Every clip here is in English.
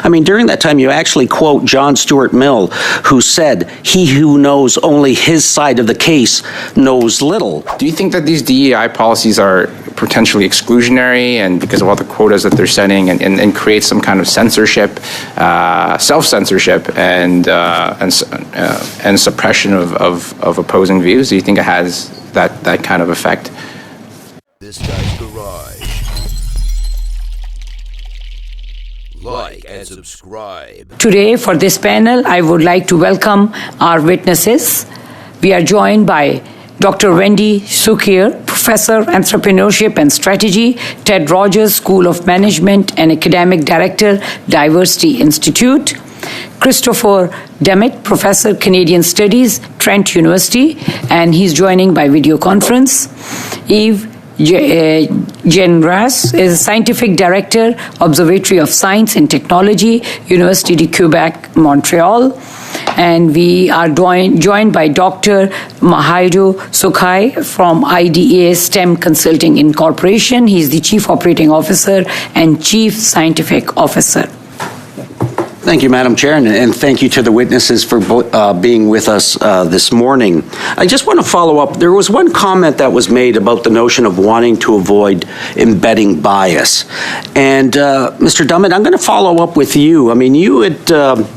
I mean, during that time, you actually quote John Stuart Mill, who said, "He who knows only his side of the case knows little." Do you think that these DEI policies are potentially exclusionary, and because of all the quotas that they're setting, and create some kind of censorship, self-censorship, and suppression of opposing views? Do you think it has that kind of effect? This guy's garage. Like and subscribe. Today, for this panel, I would like to welcome our witnesses. We are joined by Dr. Wendy Sukier, Professor, Entrepreneurship and Strategy, Ted Rogers School of Management and Academic Director, Diversity Institute. Christopher Demmett, Professor, Canadian Studies, Trent University, and he's joining by video conference. Eve Genras is Scientific Director, Observatory of Science and Technology, Université de Quebec, Montreal. And we are joined by Dr. Mahaido Sukai from IDEA STEM Consulting Incorporation. He's the Chief Operating Officer and Chief Scientific Officer. Thank you, Madam Chair, and thank you to the witnesses for being with us this morning. I just want to follow up. There was one comment that was made about the notion of wanting to avoid embedding bias. And Mr. Dummett, I'm going to follow up with you. I mean, you had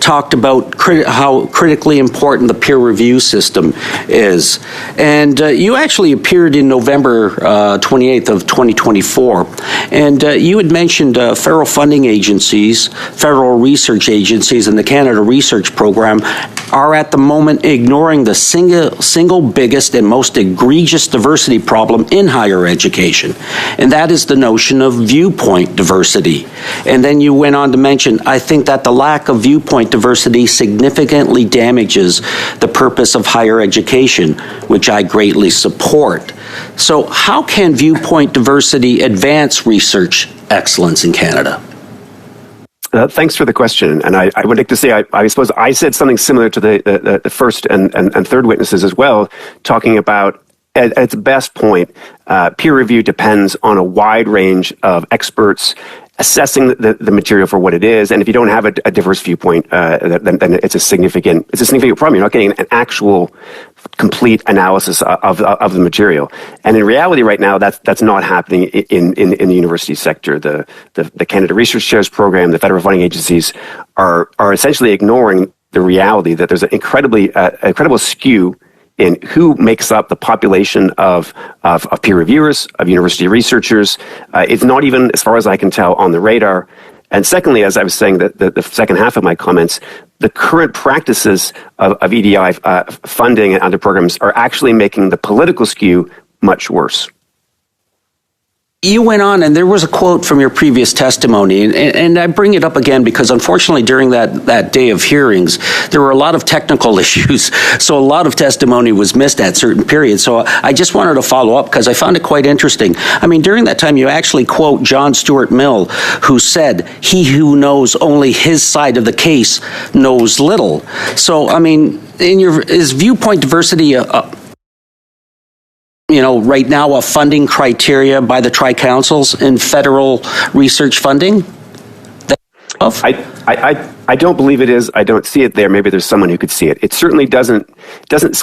talked about how critically important the peer review system is. And you actually appeared in November 28th of 2024. And you had mentioned federal funding agencies, federal research agencies, and the Canada Research Program are at the moment ignoring the single biggest and most egregious diversity problem in higher education. And that is the notion of viewpoint diversity. And then you went on to mention, I think that the lack of viewpoint diversity significantly damages the purpose of higher education, which I greatly support. So how can viewpoint diversity advance research excellence in Canada? Thanks for the question. And I would like to say, I suppose I said something similar to the first and third witnesses as well, talking about at its best point, peer review depends on a wide range of experts assessing the material for what it is, and if you don't have a diverse viewpoint, then it's a significant problem. You're not getting an actual complete analysis of the material. And in reality, right now, that's not happening in the university sector. The Canada Research Chairs Program, the federal funding agencies are essentially ignoring the reality that there's an incredible skew in who makes up the population of peer reviewers, of university researchers. It's not even, as far as I can tell, on the radar. And secondly, as I was saying, the second half of my comments, the current practices of EDI funding and other programs are actually making the political skew much worse. You went on, and there was a quote from your previous testimony, and I bring it up again because unfortunately during that day of hearings, there were a lot of technical issues, so a lot of testimony was missed at certain periods. So I just wanted to follow up because I found it quite interesting. I mean, during that time, you actually quote John Stuart Mill, who said, "He who knows only his side of the case knows little." So, I mean, is viewpoint diversity right now a funding criteria by the tri-councils in federal research funding? I don't believe it is. I don't see it there. Maybe there's someone who could see it. It certainly doesn't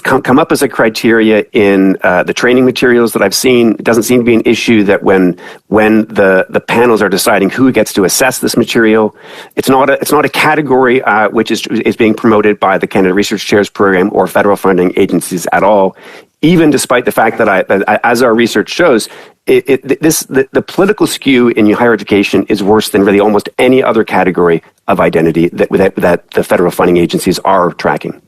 come up as a criteria in the training materials that I've seen. It doesn't seem to be an issue that when the panels are deciding who gets to assess this material, it's not a category which is being promoted by the Canada Research Chairs Program or federal funding agencies at all. Even despite the fact that as our research shows, the political skew in higher education is worse than really almost any other category of identity that the federal funding agencies are tracking.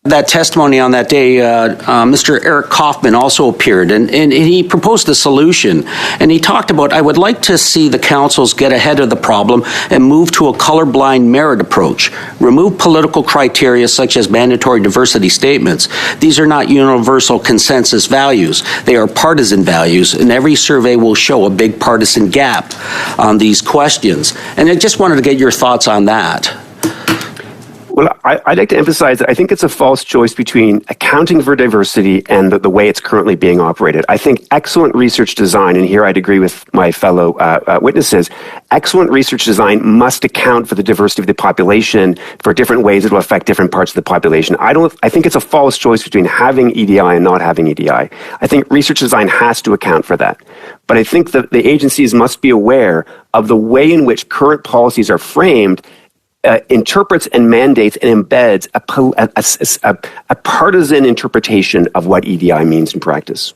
That testimony on that day, Mr. Eric Kaufman also appeared, and he proposed a solution. And he talked about, I would like to see the councils get ahead of the problem and move to a colorblind merit approach. Remove political criteria such as mandatory diversity statements. These are not universal consensus values. They are partisan values, and every survey will show a big partisan gap on these questions. And I just wanted to get your thoughts on that. Well, I'd like to emphasize that I think it's a false choice between accounting for diversity and the way it's currently being operated. I think excellent research design, and here I'd agree with my fellow witnesses, excellent research design must account for the diversity of the population for different ways it will affect different parts of the population. I think it's a false choice between having EDI and not having EDI. I think research design has to account for that. But I think that the agencies must be aware of the way in which current policies are framed interprets and mandates and embeds a partisan interpretation of what EDI means in practice.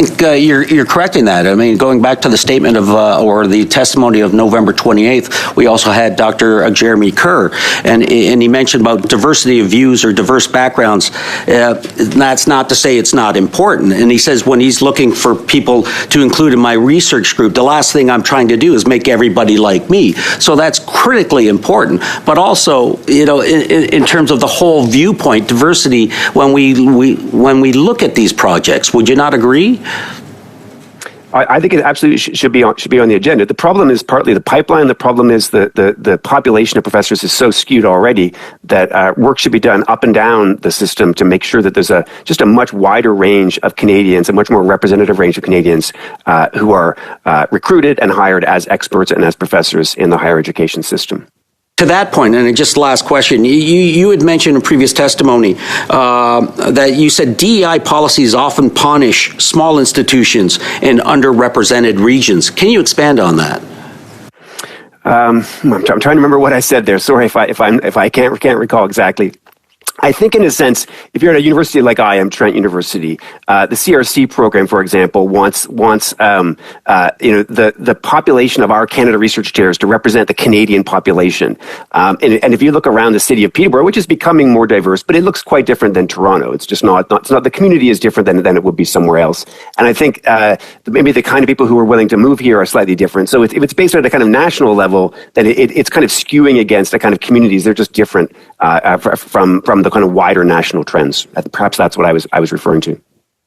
I think you're correct in that. I mean, going back to the statement of, or the testimony of November 28th, we also had Dr. Jeremy Kerr, and he mentioned about diversity of views or diverse backgrounds. That's not to say it's not important. And he says when he's looking for people to include in my research group, the last thing I'm trying to do is make everybody like me. So that's critically important. But also, you know, in terms of the whole viewpoint, diversity, when we look at these projects, would you not agree? I think it absolutely should be on the agenda. The problem is partly the pipeline. The problem is the population of professors is so skewed already that work should be done up and down the system to make sure that there's just a much wider range of Canadians, a much more representative range of Canadians who are recruited and hired as experts and as professors in the higher education system. To that point, and just last question, you had mentioned in previous testimony that you said DEI policies often punish small institutions in underrepresented regions. Can you expand on that? I'm trying to remember what I said there. Sorry if I can't recall exactly. I think, in a sense, if you're at a university like I am, Trent University, the CRC program, for example, wants the population of our Canada research chairs to represent the Canadian population. And if you look around the city of Peterborough, which is becoming more diverse, but it looks quite different than Toronto. It's just not. It's not. The community is different than it would be somewhere else. And I think maybe the kind of people who are willing to move here are slightly different. So if it's based at a kind of national level, then it's kind of skewing against the kind of communities. They're just different from the kind of wider national trends. Perhaps that's what I was referring to.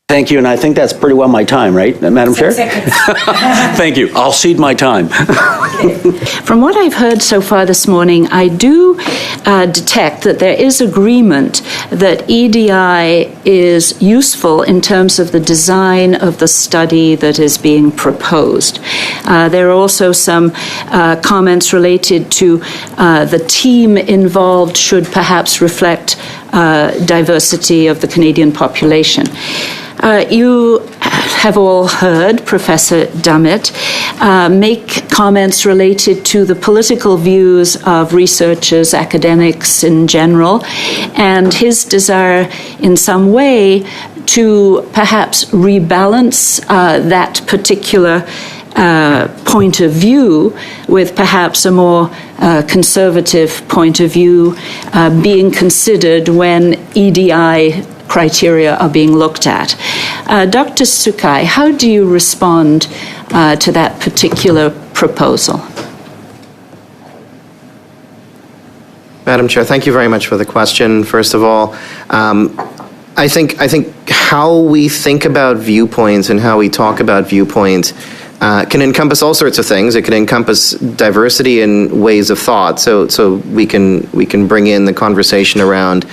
Thank you, and I think that's pretty well my time, right, Madam Chair? Thank you. I'll cede my time. From what I've heard so far this morning, I do detect that there is agreement that EDI is useful in terms of the design of the study that is being proposed. There are also some comments related to the team involved should perhaps reflect diversity of the Canadian population. You have all heard Professor Dummett make comments related to the political views of researchers, academics in general, and his desire in some way to perhaps rebalance that particular point of view with perhaps a more conservative point of view being considered when EDI criteria are being looked at. Dr. Sukai, how do you respond to that particular proposal? Madam Chair, thank you very much for the question. First of all, I think how we think about viewpoints and how we talk about viewpoints can encompass all sorts of things. It can encompass diversity in ways of thought. So we can bring in the conversation around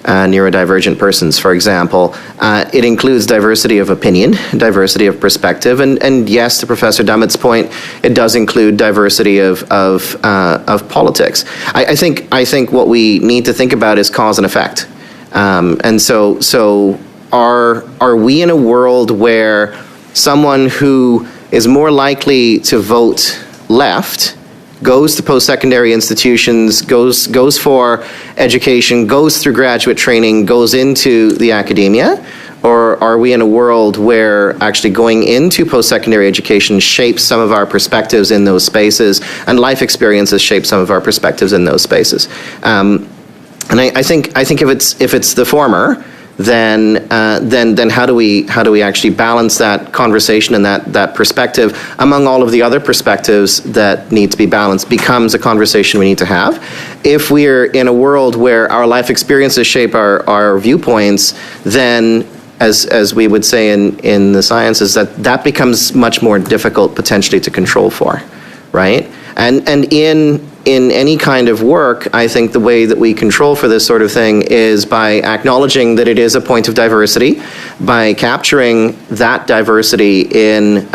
neurodivergent persons, for example. It includes diversity of opinion, diversity of perspective, and yes, to Professor Dummett's point, it does include diversity of politics. I think what we need to think about is cause and effect. And so are we in a world where someone who is more likely to vote left goes to post-secondary institutions, goes for education, goes through graduate training, goes into the academia? Or are we in a world where actually going into post-secondary education shapes some of our perspectives in those spaces, and life experiences shape some of our perspectives in those spaces? And I think if it's the former, then how do we actually balance that conversation and that perspective among all of the other perspectives that need to be balanced becomes a conversation we need to have. If we're in a world where our life experiences shape our viewpoints, then as we would say in the sciences, that becomes much more difficult potentially to control for, right? And in in any kind of work, I think the way that we control for this sort of thing is by acknowledging that it is a point of diversity, by capturing that diversity in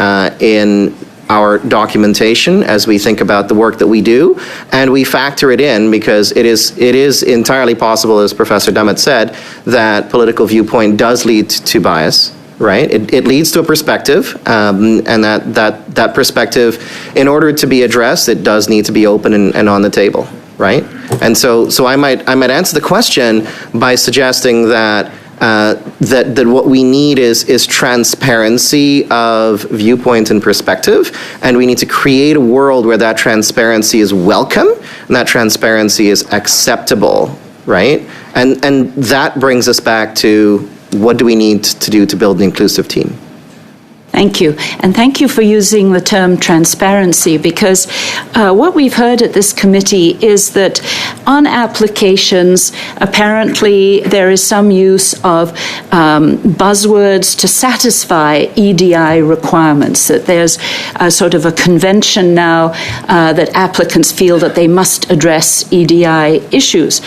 our documentation as we think about the work that we do, and we factor it in because it is entirely possible, as Professor Dummett said, that political viewpoint does lead to bias. Right, it leads to a perspective, and that perspective, in order to be addressed, it does need to be open and on the table, right? And so I might answer the question by suggesting that that what we need is transparency of viewpoint and perspective, and we need to create a world where that transparency is welcome and that transparency is acceptable, right? And that brings us back to, what do we need to do to build an inclusive team? Thank you. And thank you for using the term transparency, because what we've heard at this committee is that on applications, apparently there is some use of buzzwords to satisfy EDI requirements, that there's a sort of a convention now that applicants feel that they must address EDI issues.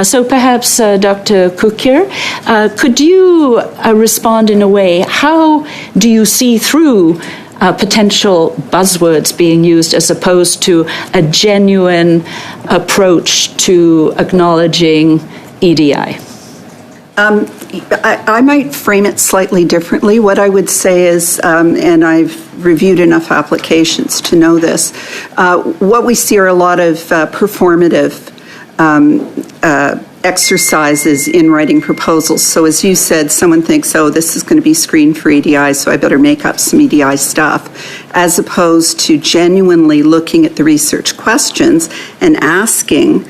So perhaps, Dr. Kukier, could you respond in a way, how do you see through potential buzzwords being used as opposed to a genuine approach to acknowledging EDI? I might frame it slightly differently. What I would say is, and I've reviewed enough applications to know this, what we see are a lot of performative exercises in writing proposals. So as you said, someone thinks, oh, this is going to be screened for EDI, so I better make up some EDI stuff, as opposed to genuinely looking at the research questions and asking,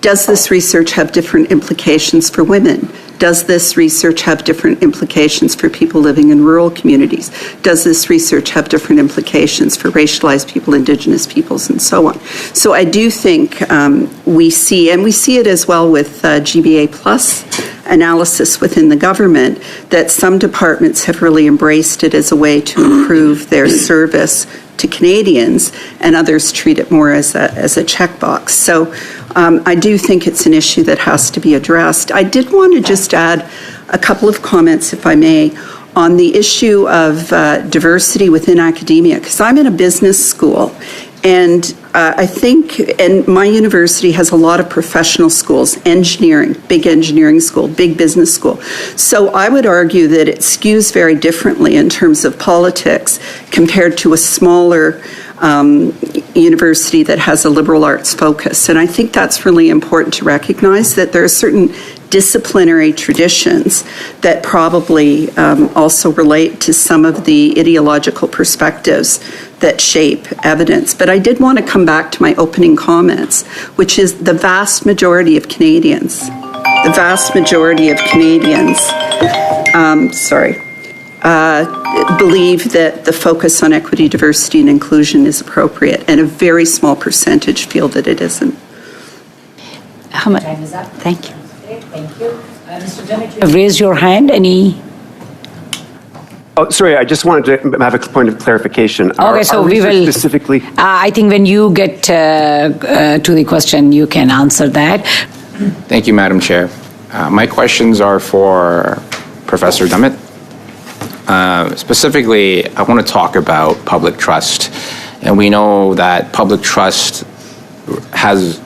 does this research have different implications for women? Does this research have different implications for people living in rural communities? Does this research have different implications for racialized people, Indigenous peoples, and so on? So I do think we see, and we see it as well with GBA Plus analysis within the government, that some departments have really embraced it as a way to improve their service to Canadians, and others treat it more as a checkbox. So I do think it's an issue that has to be addressed. I did want to just add a couple of comments, if I may, on the issue of diversity within academia, because I'm in a business school, and I think, and my university has a lot of professional schools, engineering school, big business school. So I would argue that it skews very differently in terms of politics compared to a smaller university that has a liberal arts focus. And I think that's really important to recognize, that there are certain disciplinary traditions that probably also relate to some of the ideological perspectives that shape evidence. But I did want to come back to my opening comments, which is the vast majority of Canadians, believe that the focus on equity, diversity, and inclusion is appropriate, and a very small percentage feel that it isn't. How much time is up? Thank you. Thank you. Mr. Dummett, you have raised your hand. Any? Oh, sorry, I just wanted to have a point of clarification. Okay, so we will specifically. I think when you get to the question, you can answer that. Thank you, Madam Chair. My questions are for Professor Dummett. Specifically, I want to talk about public trust. And we know that public trust has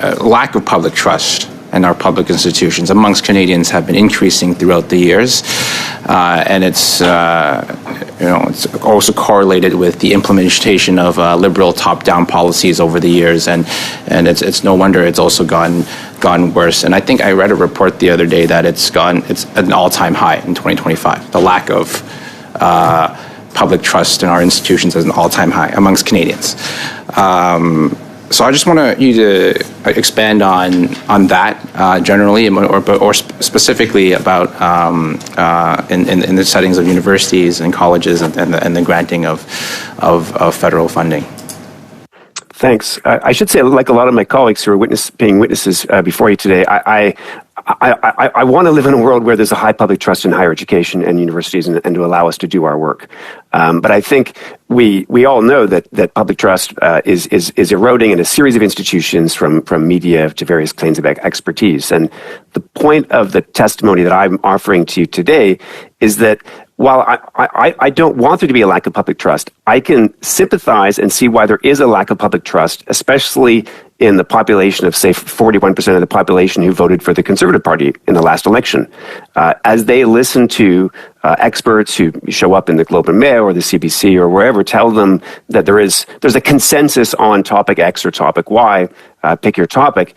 a lack of public trust in our public institutions amongst Canadians have been increasing throughout the years. And it's also correlated with the implementation of liberal top-down policies over the years, and it's no wonder it's also gone worse. And I think I read a report the other day that it's an all-time high in 2025. The lack of public trust in our institutions is an all-time high amongst Canadians. So I just want you to expand on that generally, or specifically about in the settings of universities and colleges and the granting of federal funding. Thanks. I should say, like a lot of my colleagues who are being witnesses before you today, I want to live in a world where there's a high public trust in higher education and universities and to allow us to do our work. But I think we all know that public trust is eroding in a series of institutions from media to various claims of expertise. And the point of the testimony that I'm offering to you today is that while I don't want there to be a lack of public trust, I can sympathize and see why there is a lack of public trust, especially in the population of, say, 41% of the population who voted for the Conservative Party in the last election. As they listen to experts who show up in the Globe and Mail or the CBC or wherever tell them that there's a consensus on topic X or topic Y, pick your topic,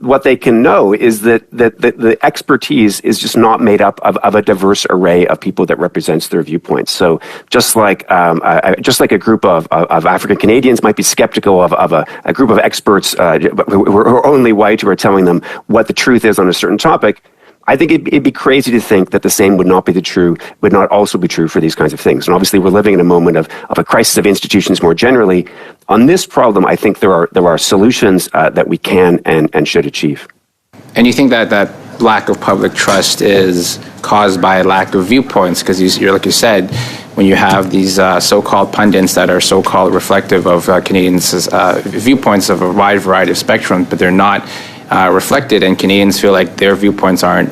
what they can know is that the expertise is just not made up of a diverse array of people that represents their viewpoints. So just like a group of African Canadians might be skeptical of a group of experts who are only white who are telling them what the truth is on a certain topic, I think it'd be crazy to think that the same would not also be true for these kinds of things. And obviously, we're living in a moment of a crisis of institutions more generally. On this problem, I think there are solutions that we can and should achieve. And you think that lack of public trust is caused by a lack of viewpoints? Because you're like you said, when you have these so-called pundits that are so-called reflective of Canadians' viewpoints of a wide variety of spectrum, but they're not reflected, and Canadians feel like their viewpoints aren't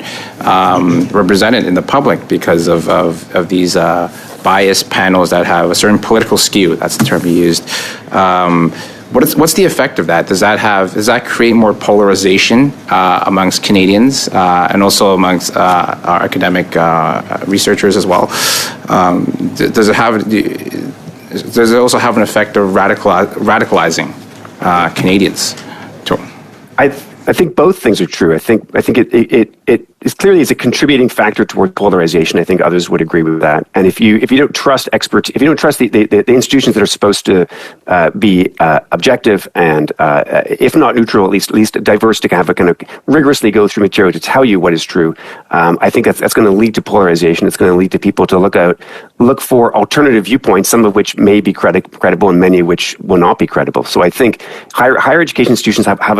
represented in the public because of these biased panels that have a certain political skew. That's the term you used. What's the effect of that? Does that create more polarization amongst Canadians and also amongst our academic researchers as well? Does it also have an effect of radicalizing Canadians? I think both things are true. I think it is clearly is a contributing factor toward polarization. I think others would agree with that. And if you don't trust experts, if you don't trust the institutions that are supposed to be objective and if not neutral, at least diverse, to have a kind of rigorously go through material to tell you what is true, I think that's going to lead to polarization. It's going to lead to people to look for alternative viewpoints, some of which may be credible and many of which will not be credible. So I think higher education institutions have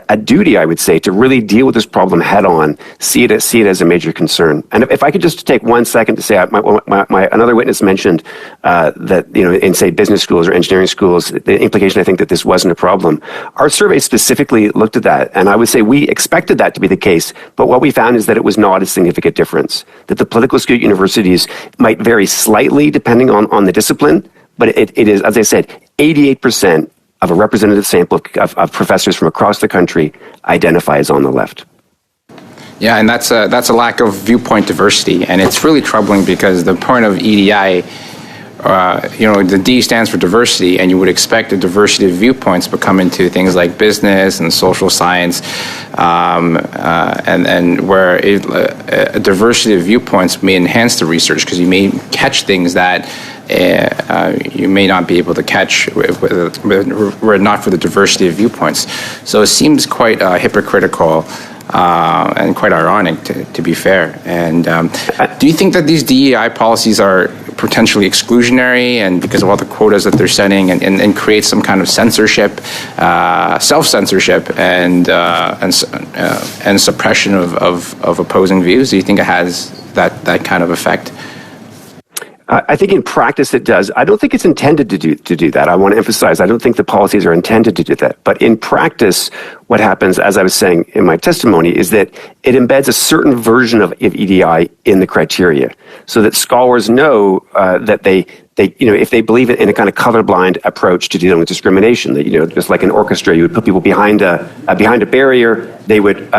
a duty, I would say, to really deal with this problem head on, see it as a major concern. And if I could just take 1 second to say, another witness mentioned that, in say business schools or engineering schools, the implication, I think, that this wasn't a problem. Our survey specifically looked at that, and I would say we expected that to be the case, but what we found is that it was not a significant difference. That the political skewed universities might vary slightly depending on the discipline, but it is, as I said, 88% of a representative sample of professors from across the country identify as on the left. Yeah, and that's a lack of viewpoint diversity, and it's really troubling because the point of EDI, the D stands for diversity, and you would expect a diversity of viewpoints to come into things like business and social science, and where a diversity of viewpoints may enhance the research because you may catch things that you may not be able to catch were it not for the diversity of viewpoints. So it seems quite hypocritical and quite ironic, to be fair. And do you think that these DEI policies are potentially exclusionary, and because of all the quotas that they're setting, and create some kind of censorship, self-censorship, and suppression of opposing views? Do you think it has that kind of effect? I think in practice it does. I don't think it's intended to do that. I want to emphasize, I don't think the policies are intended to do that. But in practice, what happens, as I was saying in my testimony, is that it embeds a certain version of EDI in the criteria, so that scholars know that they if they believe in a kind of colorblind approach to dealing with discrimination, that just like an orchestra, you would put people behind a barrier, they would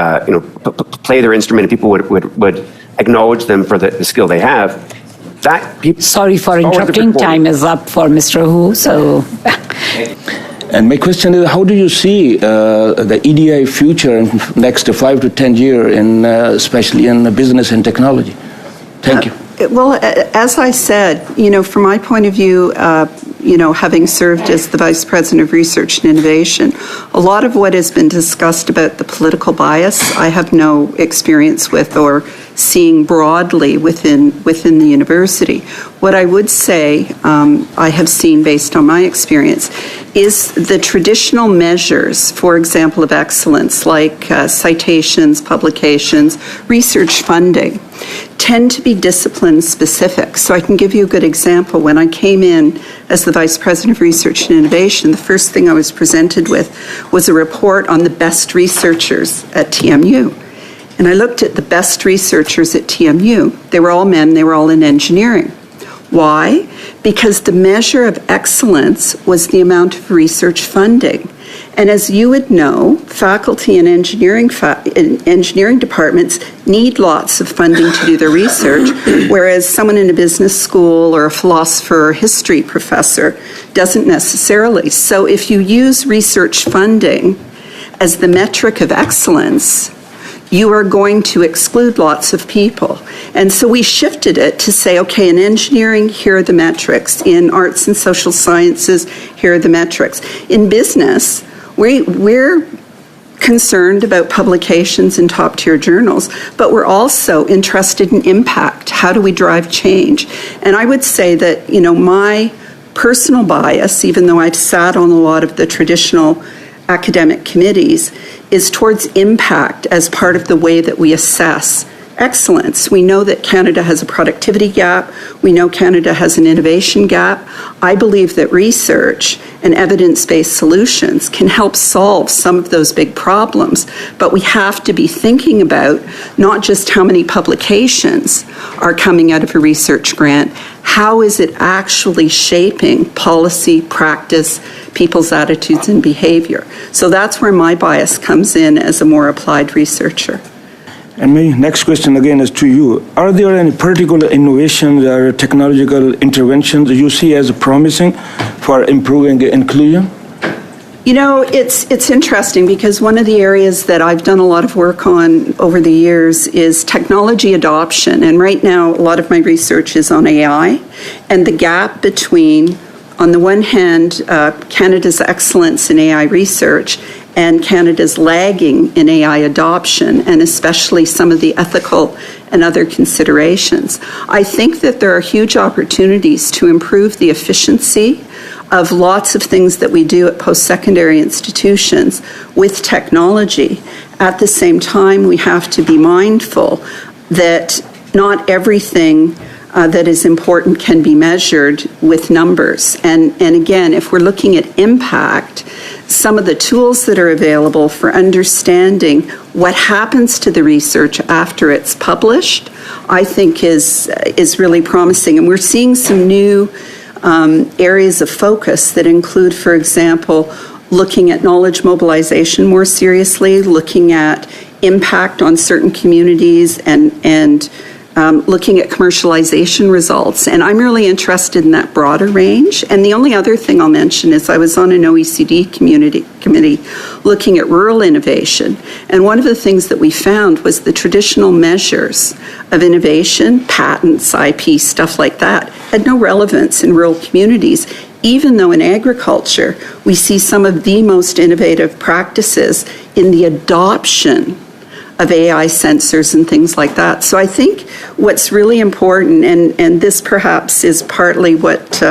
play their instrument, and people would acknowledge them for the skill they have. Sorry for interrupting. Time is up for Mr. Hu. So, and my question is, how do you see the EDI future in next 5 to 10 years, especially in business and technology? Thank you. Well, as I said, from my point of view, having served as the Vice President of Research and Innovation, a lot of what has been discussed about the political bias, I have no experience with or seeing broadly within the university. What I would say I have seen based on my experience is the traditional measures, for example, of excellence, like citations, publications, research funding, tend to be discipline specific. So I can give you a good example. When I came in as the Vice President of Research and Innovation, the first thing I was presented with was a report on the best researchers at TMU. And I looked at the best researchers at TMU. They were all men, they were all in engineering. Why? Because the measure of excellence was the amount of research funding. And as you would know, faculty in engineering departments need lots of funding to do their research, whereas someone in a business school or a philosopher or history professor doesn't necessarily. So if you use research funding as the metric of excellence, you are going to exclude lots of people. And so we shifted it to say, okay, in engineering, here are the metrics. In arts and social sciences, here are the metrics. In business, we're concerned about publications in top-tier journals, but we're also interested in impact. How do we drive change? And I would say that, my personal bias, even though I've sat on a lot of the traditional academic committees, is towards impact as part of the way that we assess excellence. We know that Canada has a productivity gap. We know Canada has an innovation gap. I believe that research and evidence-based solutions can help solve some of those big problems, but we have to be thinking about not just how many publications are coming out of a research grant, how is it actually shaping policy, practice, people's attitudes and behavior. So that's where my bias comes in as a more applied researcher. And my next question again is to you. Are there any particular innovations or technological interventions you see as promising for improving inclusion? It's interesting because one of the areas that I've done a lot of work on over the years is technology adoption. And right now, a lot of my research is on AI and the gap between, on the one hand, Canada's excellence in AI research and Canada's lagging in AI adoption, and especially some of the ethical and other considerations. I think that there are huge opportunities to improve the efficiency of lots of things that we do at post-secondary institutions with technology. At the same time, we have to be mindful that not everything that is important can be measured with numbers. And again, if we're looking at impact, some of the tools that are available for understanding what happens to the research after it's published, I think is really promising. And we're seeing some new areas of focus that include, for example, looking at knowledge mobilization more seriously, looking at impact on certain communities, and looking at commercialization results. And I'm really interested in that broader range. And the only other thing I'll mention is I was on an OECD committee looking at rural innovation. And one of the things that we found was the traditional measures of innovation, patents, IP, stuff like that, had no relevance in rural communities, even though in agriculture we see some of the most innovative practices in the adoption of AI sensors and things like that. So I think what's really important, and this perhaps is partly what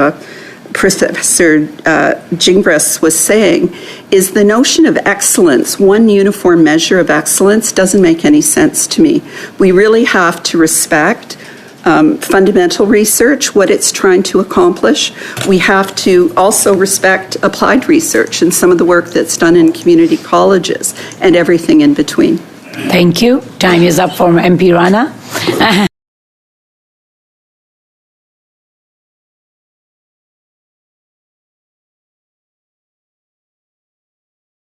Professor Gingras was saying, is the notion of excellence. One uniform measure of excellence doesn't make any sense to me. We really have to respect fundamental research, what it's trying to accomplish. We have to also respect applied research and some of the work that's done in community colleges and everything in between. Thank you. Time is up for MP Rana.